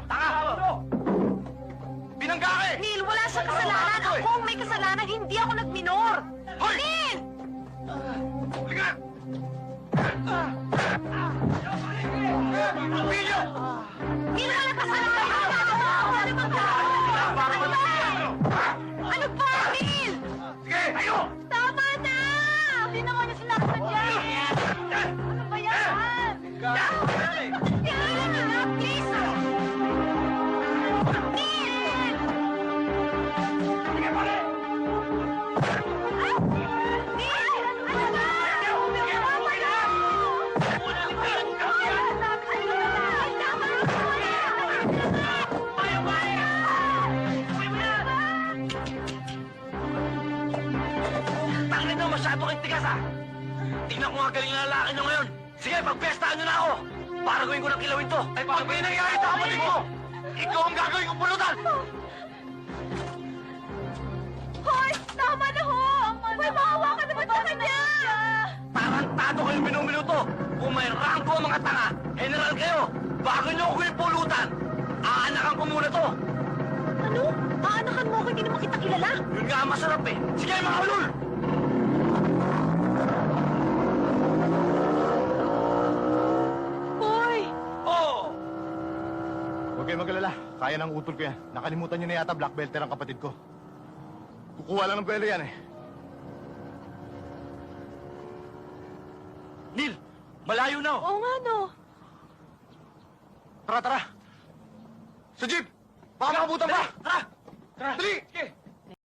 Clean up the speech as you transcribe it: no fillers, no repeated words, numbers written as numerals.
Tanga! Binangga ka eh! Neil, wala siyang kasalanan. Ako ang may kasalanan. Hindi ako nagminor. Hoy! Neil! Halika! Pilyo! Neil, wala kasalanan. Ano ba? Ano ba, Neil? Sige, tayo! Tama na! Hindi naman niya sinaktan dyan. Ano ba yan? Tingnan niyo na, please! Neil! Sige, pare! Neil! Ano ba? Tama na! Tangin na masyado kayong tigas ah! Tingnan ko nga galing na lalaki nyo ngayon! Sige, pagpestahan nyo na ako! Para gawin ko ng kilawin to! Ay, pag may nangyari sa kapatid mo! Ikaw ang gagawin kong pulutan! Hoy! Tama na ho! Hoy, maawa ka naman sa kanya! Tarantado kayong minuminuto! Kung may rangko ang mga tanga, general kayo! Bago nyo ako yung pulutan! Aanakan ko muna to! Ano? Aanakan mo ako, hindi naman kita kilala. Yun nga ang masarap eh! Sige, mga ulol! Hoy! Oo! Huwag kayong mag-alala. Kaya ng utol ko yan. Nakalimutan nyo na yata black belter ang kapatid ko. Kukuha lang ng pwede yan eh. Neil! Malayo na oh! Oo nga, no. Tara, tara! Sa jeep! Baka makabutan pa! Tara! Tara! Dali! Sige!